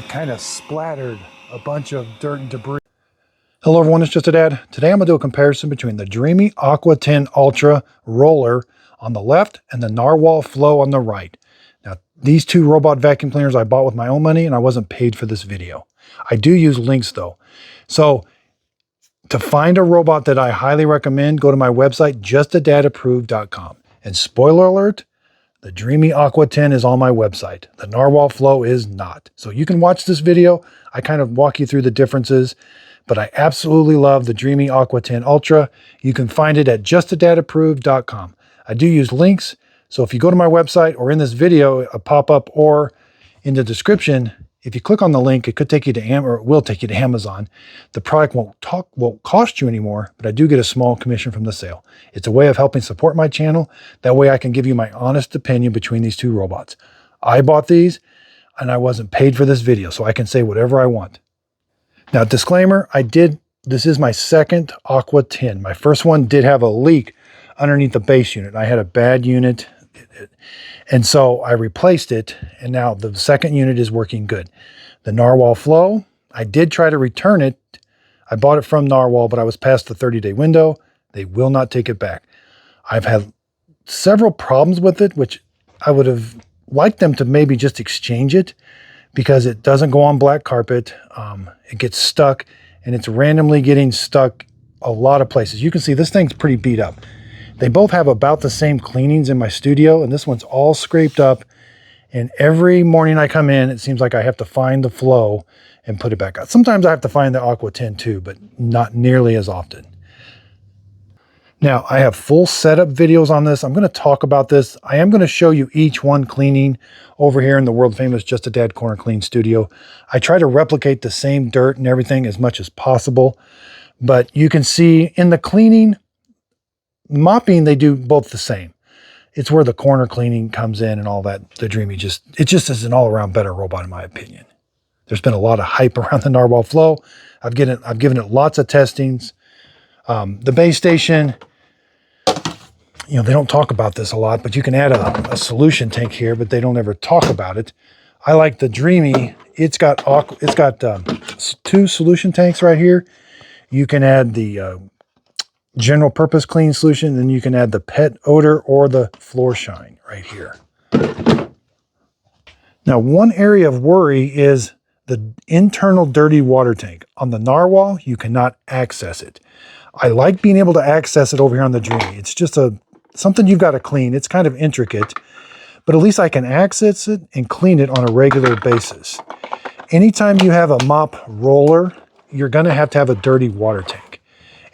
kind of splattered a bunch of dirt and debris. Hello everyone, it's Just a Dad. Today I'm going to do a comparison between the Dreame Aqua 10 Ultra roller on the left and the Narwhal Flow on the right. Now, these two robot vacuum cleaners I bought with my own money and I wasn't paid for this video. I do use links though. So to find a robot that I highly recommend, go to my website, justadadapproved.com. And spoiler alert, the Dreame Aqua 10 is on my website. The Narwhal Flow is not. So you can watch this video. I kind of walk you through the differences, but I absolutely love the Dreame Aqua 10 Ultra. You can find it at justadadapproved.com. I do use links. So if you go to my website or in this video, a pop-up or in the description, if you click on the link, it could take you to it will take you to Amazon. The product won't cost you anymore, but I do get a small commission from the sale. It's a way of helping support my channel. That way I can give you my honest opinion between these two robots. I bought these and I wasn't paid for this video, so I can say whatever I want. Now, disclaimer, this is my second Aqua 10. My first one did have a leak underneath the base unit. I had a bad unit. And so I replaced it, and now the second unit is working good. The Narwhal Flow, I did try to return it. I bought it from Narwhal, but I was past the 30-day window. They will not take it back. I've had several problems with it, which I would have liked them to maybe just exchange it because it doesn't go on black carpet. It gets stuck, and it's randomly getting stuck a lot of places. You can see this thing's pretty beat up. They both have about the same cleanings in my studio, and this one's all scraped up. And every morning I come in, it seems like I have to find the flow and put it back out. Sometimes I have to find the Aqua 10 too, but not nearly as often. Now, I have full setup videos on this. I'm going to talk about this. I am going to show you each one cleaning over here in the world famous Just a Dad Corner Clean studio. I try to replicate the same dirt and everything as much as possible, but you can see in the cleaning, mopping, they do both the same. It's where the corner cleaning comes in and all that. The Dreame it just is an all-around better robot in my opinion. There's been a lot of hype around the Narwhal Flow. I've given it lots of testings. The base station, you know, they don't talk about this a lot, but you can add a solution tank here, but they don't ever talk about it. I like the Dreame. It's got two solution tanks right here. You can add the general purpose clean solution, then you can add the pet odor or the floor shine right here. Now, one area of worry is the internal dirty water tank. On the Narwhal, you cannot access it. I like being able to access it over here on the Dreame. It's just something you've got to clean. It's kind of intricate, but at least I can access it and clean it on a regular basis. Anytime you have a mop roller, you're going to have a dirty water tank.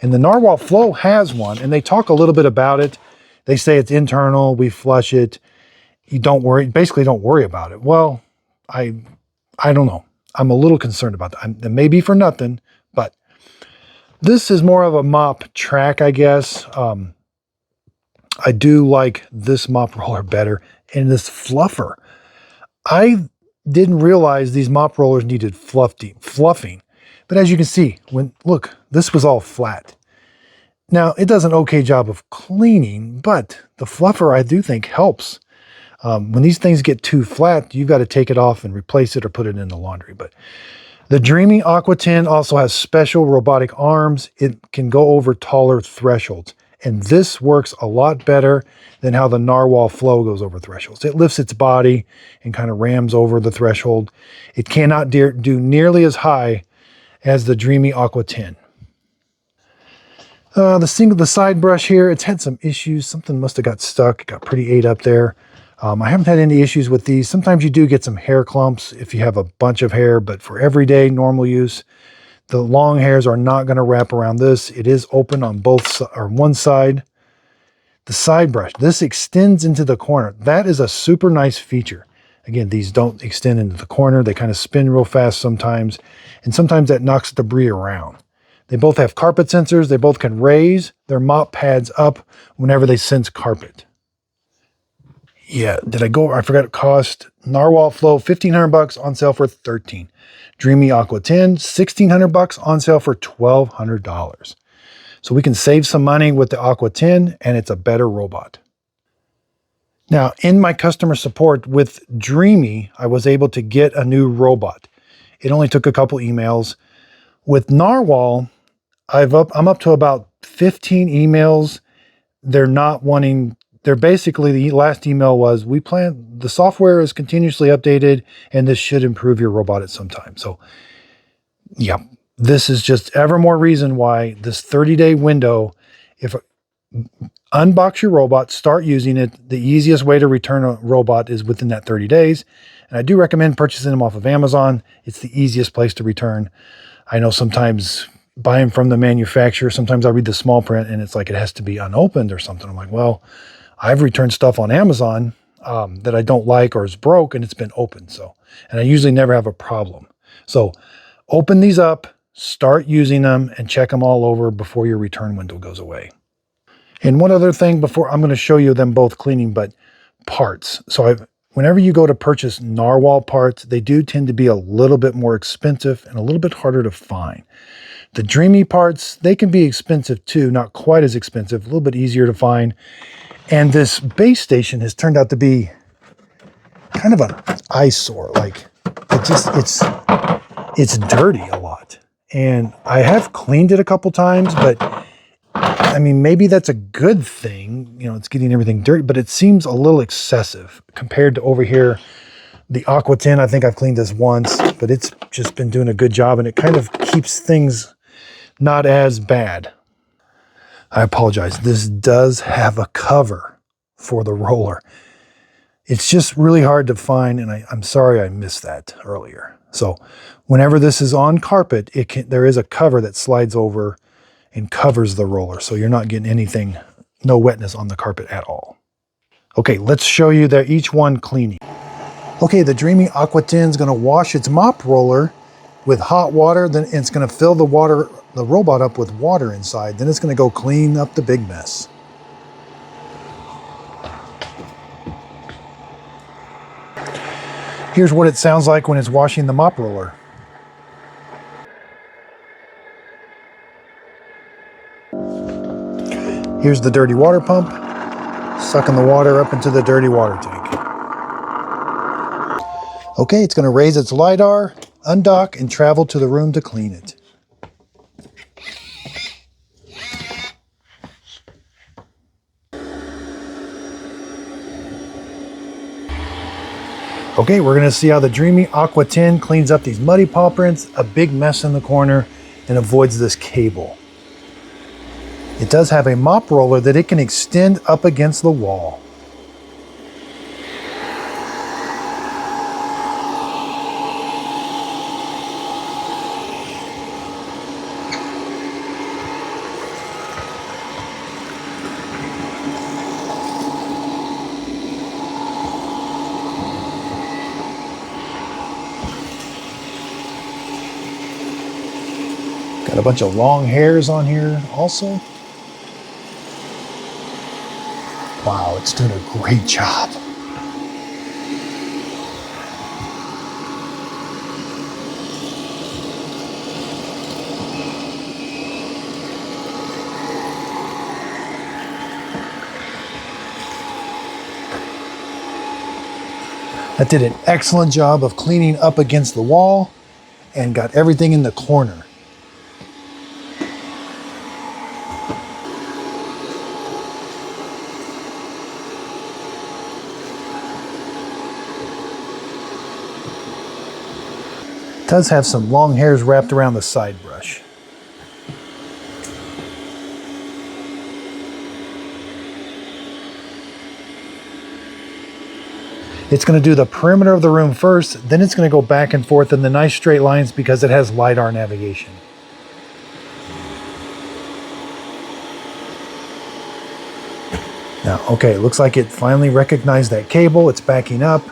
And the Narwhal Flow has one, and they talk a little bit about it. They say it's internal, we flush it. You don't worry, basically don't worry about it. Well, I don't know. I'm a little concerned about that. It may be for nothing, but this is more of a mop track, I guess. I do like this mop roller better, and this fluffer. I didn't realize these mop rollers needed fluffing. But as you can see, look, this was all flat. Now, it does an okay job of cleaning, but the fluffer I do think helps. When these things get too flat, you've got to take it off and replace it or put it in the laundry. But the Dreame Aqua 10 also has special robotic arms. It can go over taller thresholds. And this works a lot better than how the Narwhal Flow goes over thresholds. It lifts its body and kind of rams over the threshold. It cannot do nearly as high as the Dreame Aqua 10. The side brush here, it's had some issues. Something must have got stuck. It got pretty ate up there. I haven't had any issues with these. Sometimes you do get some hair clumps if you have a bunch of hair, but for everyday normal use, the long hairs are not going to wrap around this. It is open on one side. The side brush, this extends into the corner. That is a super nice feature. Again, these don't extend into the corner. They kind of spin real fast sometimes, and sometimes that knocks debris around. They both have carpet sensors. They both can raise their mop pads up whenever they sense carpet. Yeah, I forgot it cost. Narwhal Flow, $1,500 on sale for $13. Dreame Aqua 10, $1,600 on sale for $1,200. So we can save some money with the Aqua 10, and it's a better robot. Now, in my customer support with Dreame, I was able to get a new robot. It only took a couple emails. With Narwhal, I'm up to about 15 emails. They're basically, the last email was, the software is continuously updated and this should improve your robot at some time. So yeah, this is just ever more reason why this 30-day window, if unbox your robot, start using it. The easiest way to return a robot is within that 30 days. And I do recommend purchasing them off of Amazon. It's the easiest place to return. I know sometimes buying from the manufacturer, sometimes I read the small print and it's like it has to be unopened or something. I'm like, well, I've returned stuff on Amazon that I don't like or is broke and it's been opened. So, and I usually never have a problem. So open these up, start using them, and check them all over before your return window goes away. And one other thing before, I'm going to show you them both cleaning, but parts. So whenever you go to purchase Narwhal parts, they do tend to be a little bit more expensive and a little bit harder to find. The Dreame parts, they can be expensive too, not quite as expensive, a little bit easier to find. And this base station has turned out to be kind of an eyesore. Like it's dirty a lot. And I have cleaned it a couple times, but I mean, maybe that's a good thing. You know, it's getting everything dirty, but it seems a little excessive compared to over here. The Aqua 10, I think I've cleaned this once, but it's just been doing a good job and it kind of keeps things not as bad. I apologize. This does have a cover for the roller. It's just really hard to find, and I'm sorry I missed that earlier. So whenever this is on carpet, there is a cover that slides over and covers the roller, so you're not getting anything, no wetness on the carpet at all. Okay, let's show you each one cleaning. Okay, the Dreame Aqua 10 is going to wash its mop roller with hot water, then it's going to fill the robot up with water inside, then it's going to go clean up the big mess. Here's what it sounds like when it's washing the mop roller. Here's the dirty water pump, sucking the water up into the dirty water tank. Okay, it's going to raise its LiDAR, undock, and travel to the room to clean it. Okay, we're going to see how the Dreame Aqua 10 cleans up these muddy paw prints, a big mess in the corner, and avoids this cable. It does have a mop roller that it can extend up against the wall. Got a bunch of long hairs on here also. Wow, it's doing a great job. That did an excellent job of cleaning up against the wall and got everything in the corner. It does have some long hairs wrapped around the side brush. It's going to do the perimeter of the room first, then it's going to go back and forth in the nice straight lines because it has LiDAR navigation. Now, okay, it looks like it finally recognized that cable. It's backing up.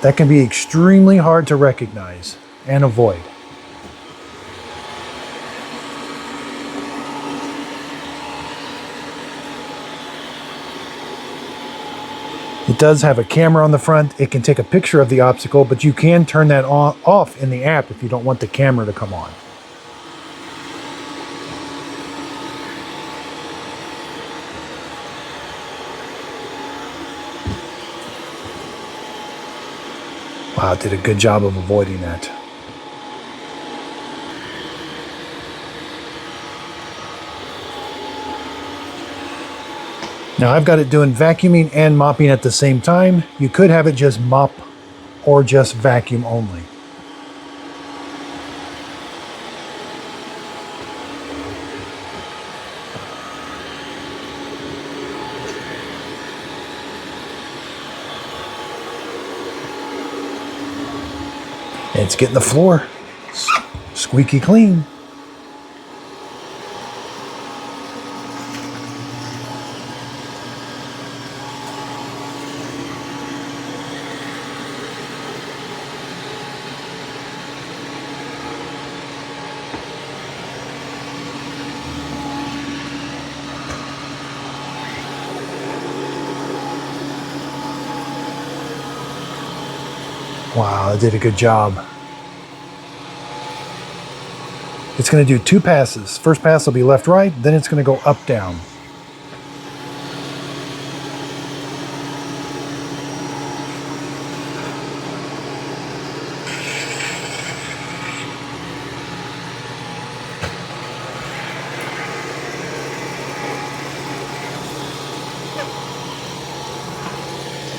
That can be extremely hard to recognize and avoid. It does have a camera on the front. It can take a picture of the obstacle, but you can turn that off in the app if you don't want the camera to come on. Wow, it did a good job of avoiding that. Now I've got it doing vacuuming and mopping at the same time. You could have it just mop or just vacuum only. And it's getting the floor squeaky clean. Wow, I did a good job. It's going to do 2 passes. First pass will be left, right, then it's going to go up, down.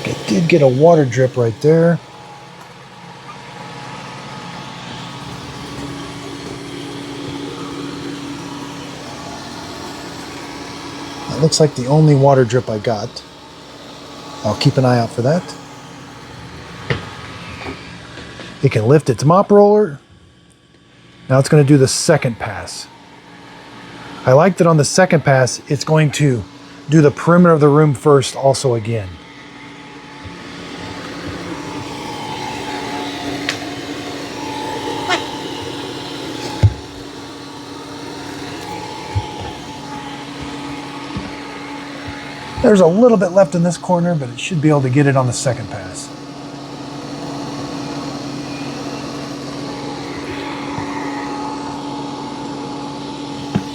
It did get a water drip right there. That looks like the only water drip I got. I'll keep an eye out for that. It can lift its mop roller. Now it's going to do the second pass. I like that on the second pass, it's going to do the perimeter of the room first also again. There's a little bit left in this corner, but it should be able to get it on the second pass.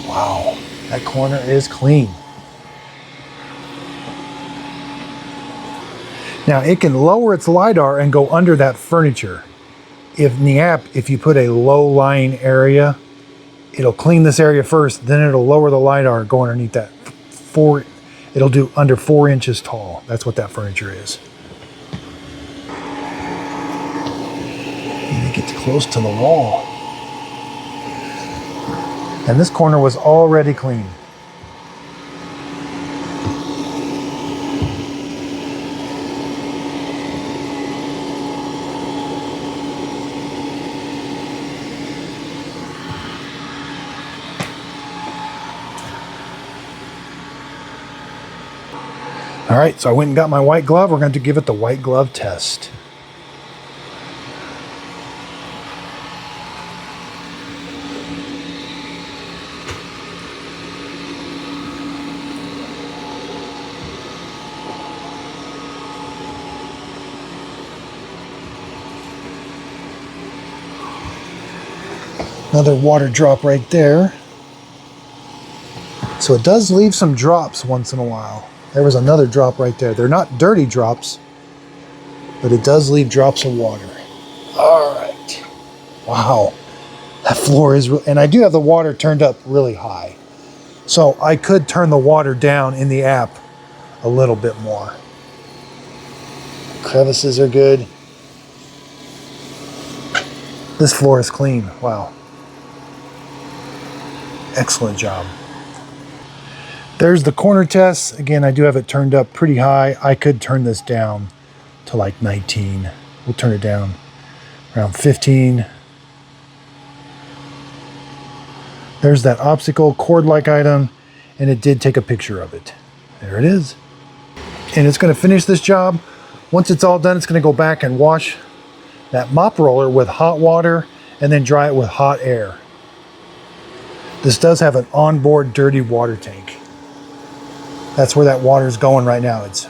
Wow, that corner is clean. Now it can lower its LiDAR and go under that furniture. In the app, if you put a low-lying area, it'll clean this area first, then it'll lower the LiDAR, go underneath that. It'll do under 4 inches tall. That's what that furniture is. And it gets close to the wall. And this corner was already clean. All right, so I went and got my white glove. We're going to give it the white glove test. Another water drop right there. So it does leave some drops once in a while. There was another drop right there. They're not dirty drops, but it does leave drops of water. All right. Wow. That floor is, and I do have the water turned up really high. So I could turn the water down in the app a little bit more. Crevices are good. This floor is clean. Wow. Excellent job. There's the corner test. Again, I do have it turned up pretty high. I could turn this down to like 19. We'll turn it down around 15. There's that obstacle cord-like item, and it did take a picture of it. There it is. And it's going to finish this job. Once it's all done, it's going to go back and wash that mop roller with hot water and then dry it with hot air. This does have an onboard dirty water tank. That's where that water is going right now. It's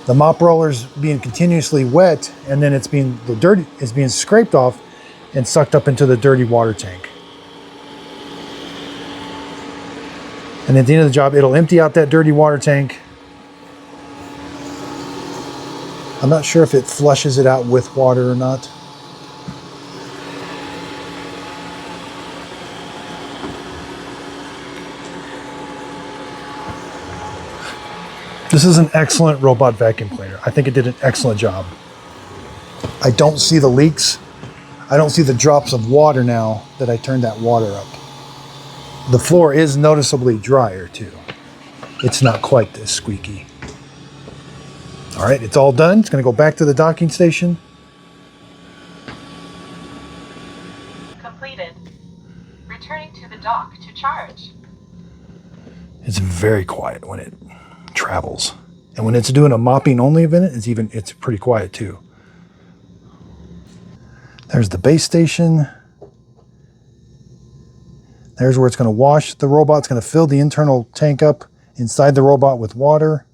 the mop roller's being continuously wet, and then the dirt is being scraped off and sucked up into the dirty water tank. And at the end of the job, it'll empty out that dirty water tank. I'm not sure if it flushes it out with water or not. This is an excellent robot vacuum cleaner. I think it did an excellent job. I don't see the leaks. I don't see the drops of water now that I turned that water up. The floor is noticeably drier too. It's not quite this squeaky. All right, it's all done. It's going to go back to the docking station. Completed. Returning to the dock to charge. It's very quiet when it travels. And when it's doing a mopping only event, it's pretty quiet too. There's the base station. There's where it's going to wash the robot. It's going to fill the internal tank up inside the robot with water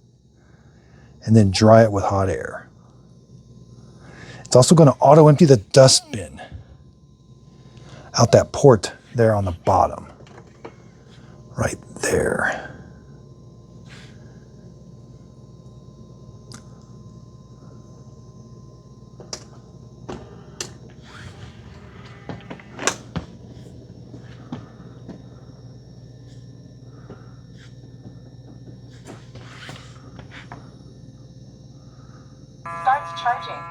and then dry it with hot air. It's also going to auto empty the dust bin out that port there on the bottom. Right there. Starts charging.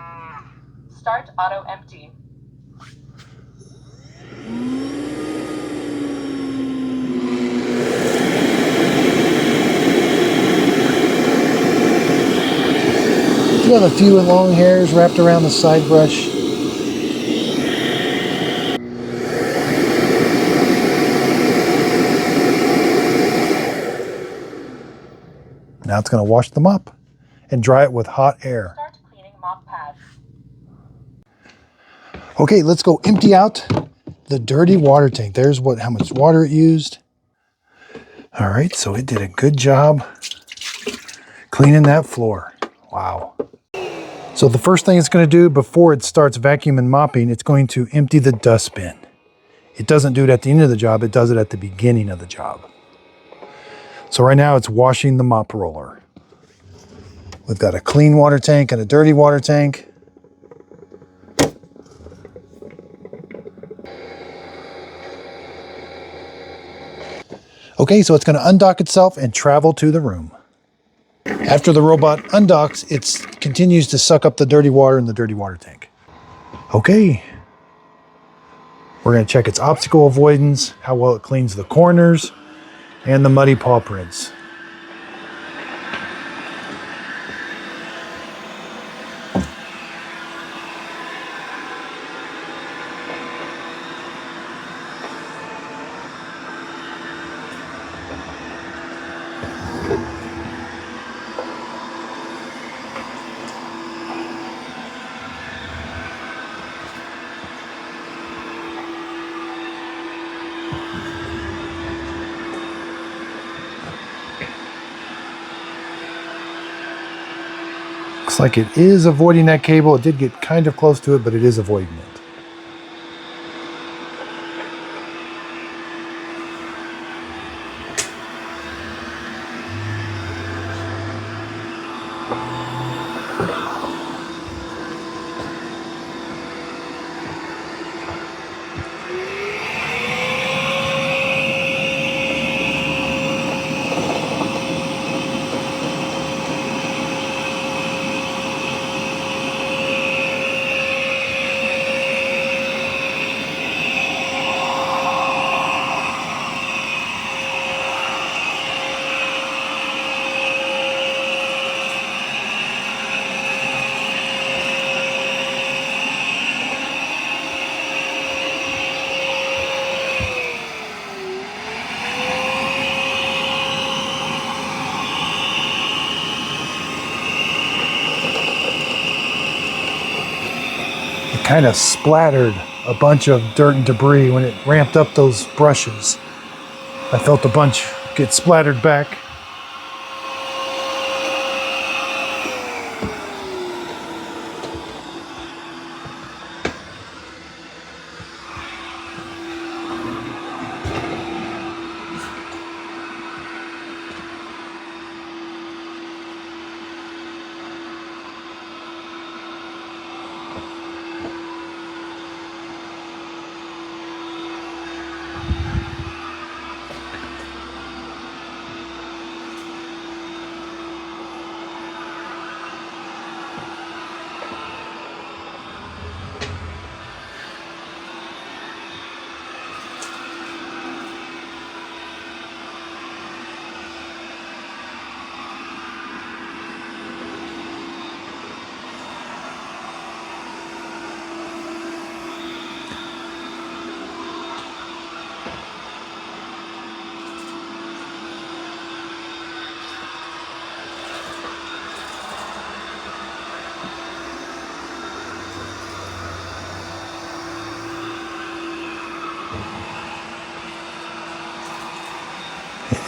Start auto empty. You have a few long hairs wrapped around the side brush. Now it's going to wash the mop and dry it with hot air. Start cleaning mop pads. Okay, let's go empty out the dirty water tank. There's how much water it used. All right, so it did a good job cleaning that floor. Wow. So the first thing it's going to do before it starts vacuuming and mopping, it's going to empty the dustbin. It doesn't do it at the end of the job, it does it at the beginning of the job. So right now it's washing the mop roller. We've got a clean water tank and a dirty water tank. Okay, so it's going to undock itself and travel to the room. After the robot undocks, it continues to suck up the dirty water in the dirty water tank. Okay. We're going to check its obstacle avoidance, how well it cleans the corners, and the muddy paw prints. Looks like it is avoiding that cable. It did get kind of close to it, but it is avoiding it. Kind of splattered a bunch of dirt and debris when it ramped up those brushes. I felt a bunch get splattered back.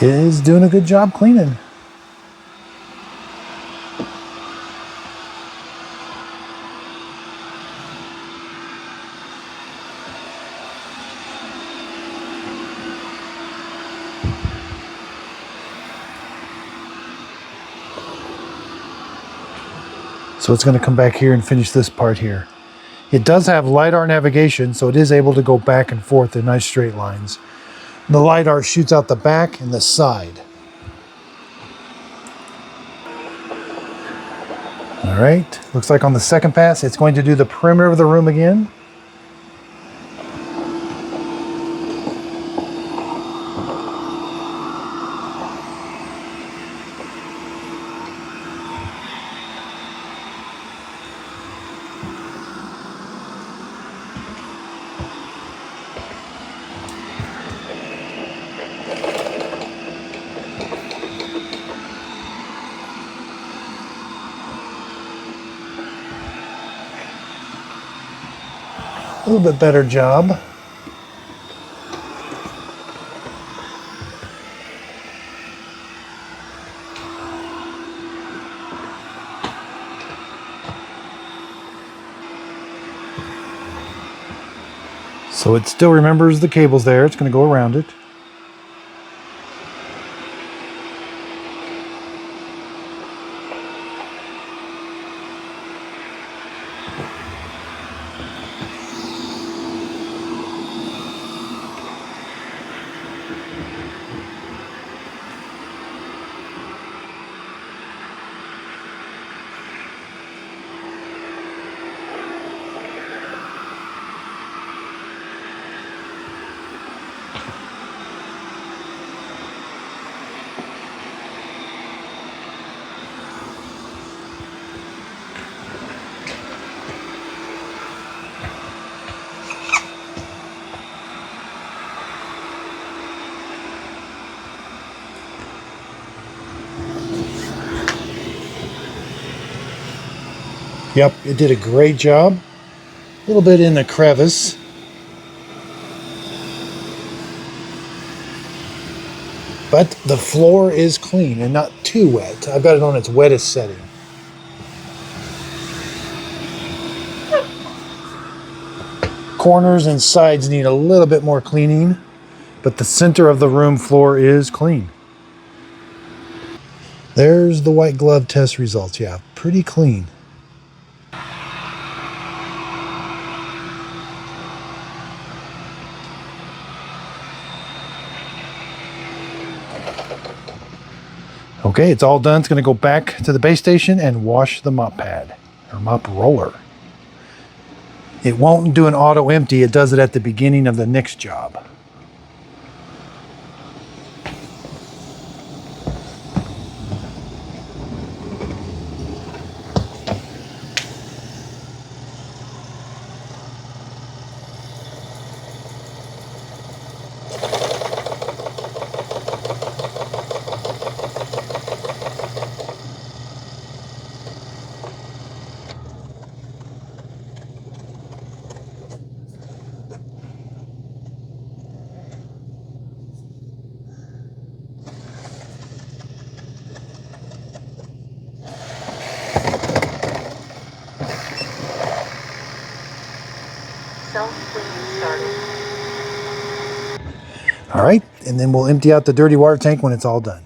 is doing a good job cleaning. So it's going to come back here and finish this part here. It does have LiDAR navigation, so it is able to go back and forth in nice straight lines. The LiDAR shoots out the back and the side. All right, looks like on the second pass, it's going to do the perimeter of the room again. A little bit better job. So it still remembers the cables there. It's going to go around it. Yep, it did a great job. A little bit in the crevice. But the floor is clean and not too wet. I've got it on its wettest setting. Corners and sides need a little bit more cleaning, but the center of the room floor is clean. There's the white glove test results. Yeah, pretty clean. Okay, it's all done. It's going to go back to the base station and wash the mop pad, or mop roller. It won't do an auto empty. It does it at the beginning of the next job. Self-cleaning started. All right, and then we'll empty out the dirty water tank when it's all done.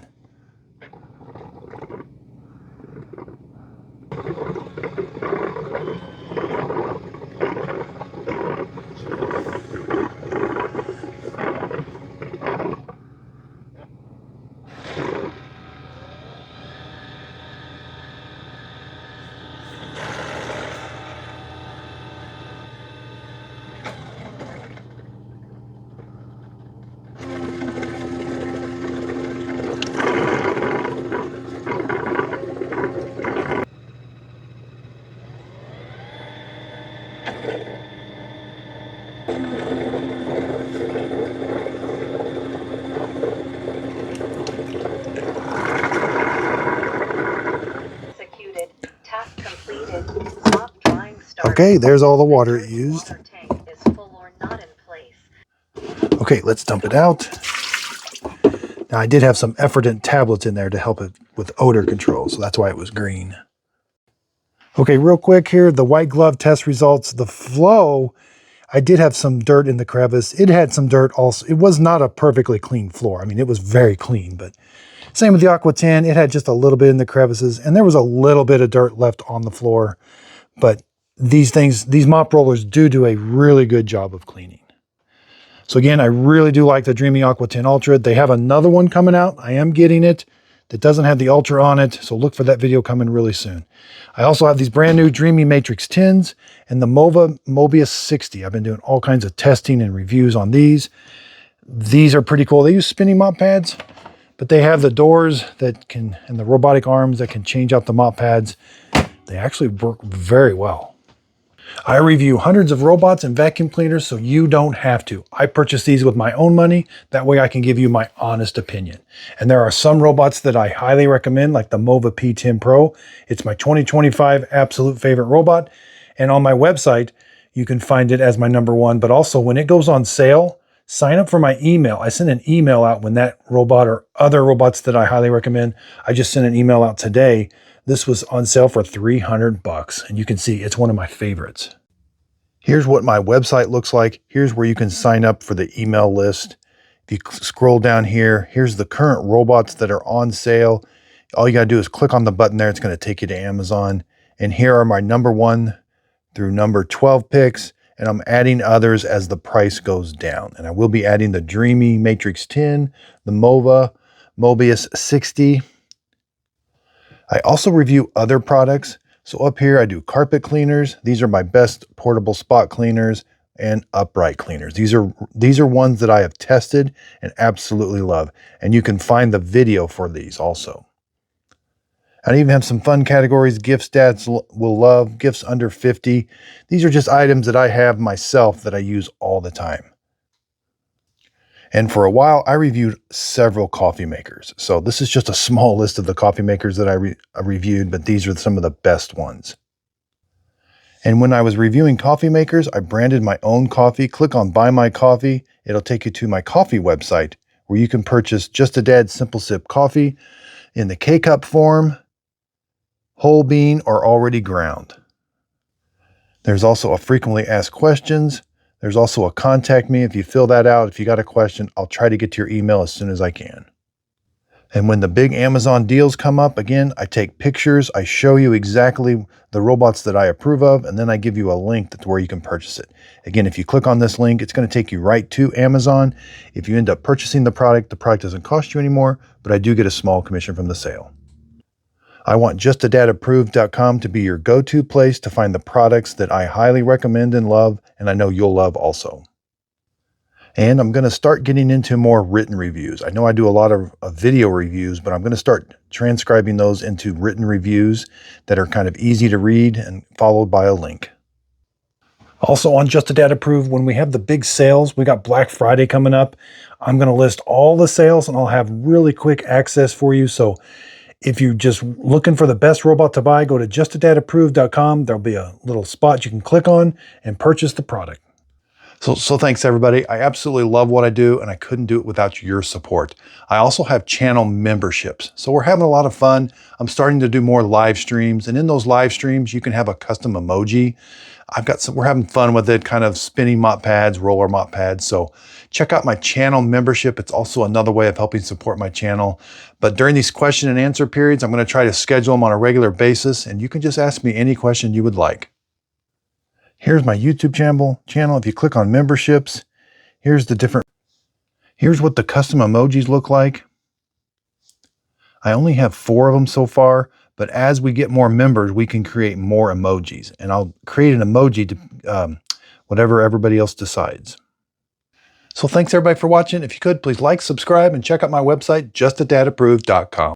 Executed. Task completed. Mop drying started. Okay, there's all the water it Dirty used. water tank is full or not in place. Okay, let's dump it out. Now, I did have some Effordent tablets in there to help it with odor control, so that's why it was green. Okay, real quick here, the white glove test results. The flow, I did have some dirt in the crevice. It had some dirt also. It was not a perfectly clean floor. I mean, it was very clean, but same with the Aqua 10. It had just a little bit in the crevices, and there was a little bit of dirt left on the floor. But these mop rollers do a really good job of cleaning. So again, I really do like the Dreame Aqua 10 Ultra. They have another one coming out. I am getting it. That doesn't have the Ultra on it, so look for that video coming really soon. I also have these brand new Dreame Matrix 10s and the Mobius 60. I've been doing all kinds of testing and reviews on these. These are pretty cool. They use spinning mop pads, but they have the doors that can, and the robotic arms that can change out the mop pads. They actually work very well. I review hundreds of robots and vacuum cleaners, so you don't have to. I purchased these with my own money. That way I can give you my honest opinion. And there are some robots that I highly recommend, like the Mova P10 Pro. It's my 2025 absolute favorite robot. And on my website, you can find it as my #1. But also when it goes on sale, sign up for my email. I send an email out when that robot or other robots that I highly recommend. I just sent an email out today. This was on sale for $300, and you can see it's one of my favorites. Here's what my website looks like. Here's where you can sign up for the email list. If you scroll down here, here's the current robots that are on sale. All you gotta do is click on the button there. It's gonna take you to Amazon. And here are my #1 through #12 picks, and I'm adding others as the price goes down. And I will be adding the Dreame Matrix 10, the Mobius 60. I also review other products. So up here, I do carpet cleaners. These are my best portable spot cleaners and upright cleaners. These are ones that I have tested and absolutely love. And you can find the video for these also. I even have some fun categories. Gifts dads will love, gifts under 50. These are just items that I have myself that I use all the time. And for a while, I reviewed several coffee makers. So this is just a small list of the coffee makers that I reviewed, but these are some of the best ones. And when I was reviewing coffee makers, I branded my own coffee. Click on Buy My Coffee. It'll take you to my coffee website where you can purchase Just a Dad Simple Sip coffee in the K-Cup form, whole bean, or already ground. There's also a frequently asked questions. There's also a contact me. If you fill that out, if you got a question, I'll try to get to your email as soon as I can. And when the big Amazon deals come up, again, I take pictures. I show you exactly the robots that I approve of, and then I give you a link that's where you can purchase it. Again, if you click on this link, it's going to take you right to Amazon. If you end up purchasing the product doesn't cost you anymore, but I do get a small commission from the sale. I want justadadapproved.com to be your go-to place to find the products that I highly recommend and love, and I know you'll love also. And I'm going to start getting into more written reviews. I know I do a lot of video reviews, but I'm going to start transcribing those into written reviews that are kind of easy to read and followed by a link. Also on Just a Dad Approved, when we have the big sales, we got Black Friday coming up. I'm going to list all the sales and I'll have really quick access for you. So if you're just looking for the best robot to buy, go to justadadapproved.com. There'll be a little spot you can click on and purchase the product. So thanks everybody. I absolutely love what I do and I couldn't do it without your support. I also have channel memberships. So we're having a lot of fun. I'm starting to do more live streams, and in those live streams, you can have a custom emoji. We're having fun with it, kind of spinning mop pads, roller mop pads. So check out my channel membership. It's also another way of helping support my channel. But during these question and answer periods, I'm going to try to schedule them on a regular basis, and you can just ask me any question you would like. Here's my YouTube channel. If you click on memberships, here's what the custom emojis look like. I only have 4 of them so far, but as we get more members, we can create more emojis, and I'll create an emoji to whatever everybody else decides. So thanks everybody for watching. If you could, please like, subscribe, and check out my website, justadadapproved.com.